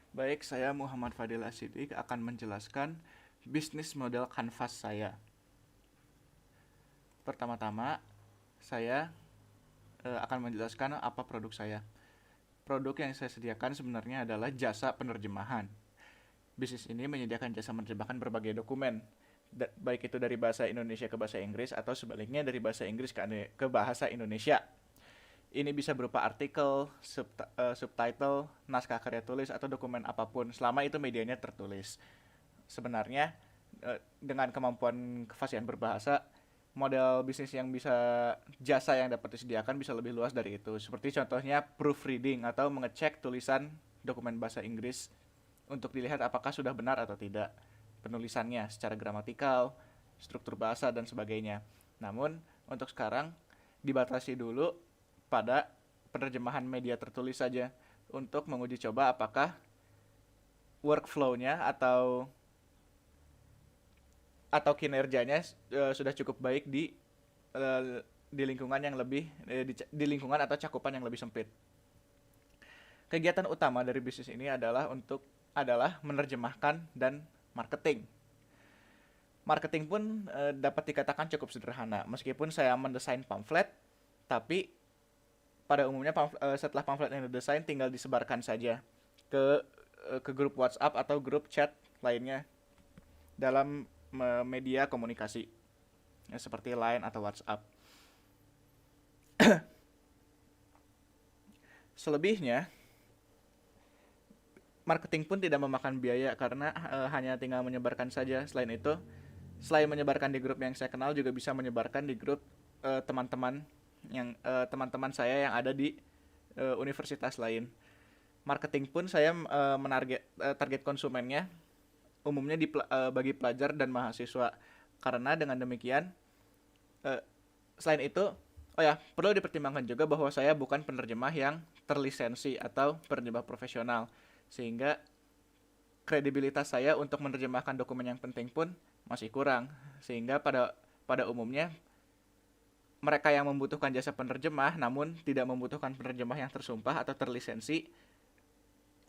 Baik, saya Muhammad Fadil Asidik akan menjelaskan bisnis model kanvas saya. Pertama-tama, saya akan menjelaskan apa produk saya. Produk yang saya sediakan sebenarnya adalah jasa penerjemahan. Bisnis ini menyediakan jasa menerjemahkan berbagai dokumen, baik itu dari bahasa Indonesia ke bahasa Inggris atau sebaliknya dari bahasa Inggris ke bahasa Indonesia. Ini bisa berupa artikel, subtitle, naskah karya tulis, atau dokumen apapun, selama itu medianya tertulis. Sebenarnya, dengan kemampuan kefasihan berbahasa, model bisnis yang bisa jasa yang dapat disediakan bisa lebih luas dari itu. Seperti contohnya proofreading atau mengecek tulisan dokumen bahasa Inggris untuk dilihat apakah sudah benar atau tidak penulisannya secara gramatikal, struktur bahasa, dan sebagainya. Namun, untuk sekarang dibatasi dulu pada penerjemahan media tertulis saja untuk menguji coba apakah workflow-nya atau kinerjanya sudah cukup baik di lingkungan yang lebih di lingkungan atau cakupan yang lebih sempit. Kegiatan utama dari bisnis ini adalah menerjemahkan dan marketing. Marketing pun dapat dikatakan cukup sederhana, meskipun saya mendesain pamflet, tapi pada umumnya setelah pamflet yang didesain tinggal disebarkan saja ke ke grup WhatsApp atau grup chat lainnya dalam media komunikasi ya, seperti Line atau WhatsApp. Selebihnya, marketing pun tidak memakan biaya karena hanya tinggal menyebarkan saja. Selain menyebarkan di grup yang saya kenal, juga bisa menyebarkan di grup teman-teman teman-teman saya yang ada di universitas lain. Marketing pun saya target konsumennya umumnya bagi pelajar dan mahasiswa. Karena dengan demikian, uh, selain itu, oh ya, perlu dipertimbangkan juga bahwa saya bukan penerjemah yang terlisensi atau penerjemah profesional, sehingga kredibilitas saya untuk menerjemahkan dokumen yang penting pun masih kurang. Sehingga pada umumnya mereka yang membutuhkan jasa penerjemah namun tidak membutuhkan penerjemah yang tersumpah atau terlisensi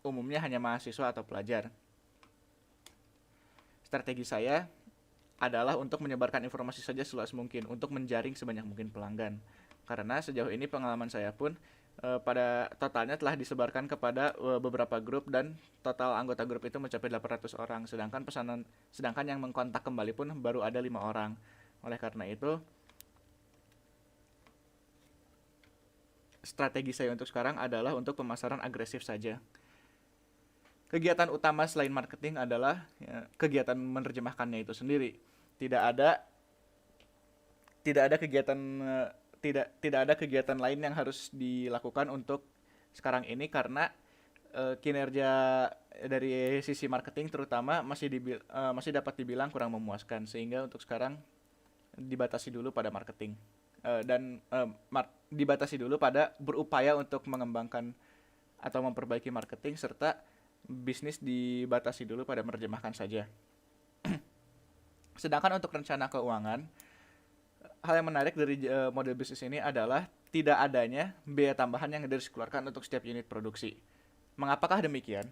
umumnya hanya mahasiswa atau pelajar. Strategi saya adalah untuk menyebarkan informasi saja seluas mungkin untuk menjaring sebanyak mungkin pelanggan. Karena sejauh ini pengalaman saya pun pada totalnya telah disebarkan kepada beberapa grup dan total anggota grup itu mencapai 800 orang. Sedangkan yang mengkontak kembali pun baru ada 5 orang. Oleh karena itu, strategi saya untuk sekarang adalah untuk pemasaran agresif saja. Kegiatan utama selain marketing adalah ya, kegiatan menerjemahkannya itu sendiri. Tidak ada tidak ada kegiatan tidak ada kegiatan lain yang harus dilakukan untuk sekarang ini karena kinerja dari sisi marketing terutama masih dapat dibilang kurang memuaskan, sehingga untuk sekarang dibatasi dulu pada marketing dibatasi dulu pada berupaya untuk mengembangkan atau memperbaiki marketing, serta bisnis dibatasi dulu pada menerjemahkan saja. Sedangkan untuk rencana keuangan, hal yang menarik dari model bisnis ini adalah tidak adanya biaya tambahan yang harus dikeluarkan untuk setiap unit produksi. Mengapakah demikian?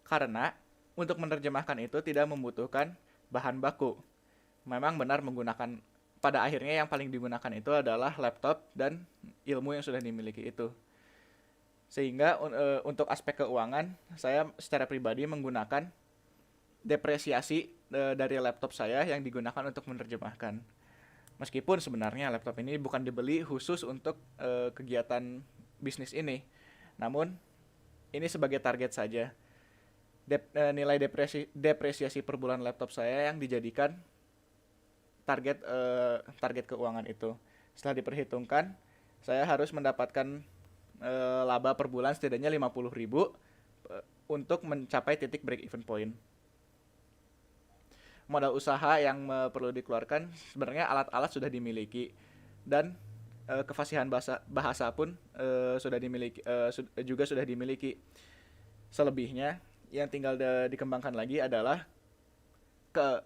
Karena untuk menerjemahkan itu tidak membutuhkan bahan baku. Memang benar menggunakan, pada akhirnya yang paling digunakan itu adalah laptop dan ilmu yang sudah dimiliki itu. Sehingga untuk aspek keuangan, saya secara pribadi menggunakan depresiasi dari laptop saya yang digunakan untuk menerjemahkan. Meskipun sebenarnya laptop ini bukan dibeli khusus untuk kegiatan bisnis ini, namun ini sebagai target saja. Nilai depresiasi per bulan laptop saya yang dijadikan target keuangan itu. Setelah diperhitungkan, saya harus mendapatkan laba per bulan setidaknya 50.000 untuk mencapai titik break even point. Modal usaha yang perlu dikeluarkan, sebenarnya alat-alat sudah dimiliki dan kefasihan bahasa pun juga sudah dimiliki. Selebihnya yang tinggal dikembangkan lagi adalah ke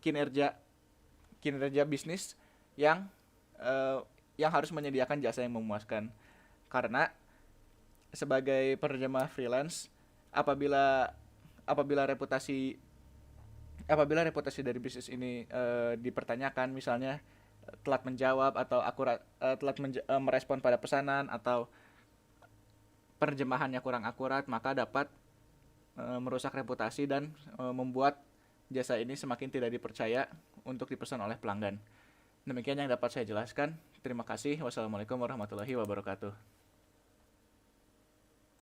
kinerja bisnis yang harus menyediakan jasa yang memuaskan. Karena sebagai penerjemah freelance apabila apabila reputasi apabila reputasi dari bisnis ini dipertanyakan, misalnya telat menjawab atau merespon pada pesanan, atau penerjemahannya kurang akurat, maka dapat merusak reputasi dan membuat jasa ini semakin tidak dipercaya untuk dipesan oleh pelanggan. Demikian yang dapat saya jelaskan. Terima kasih. Wassalamualaikum warahmatullahi wabarakatuh.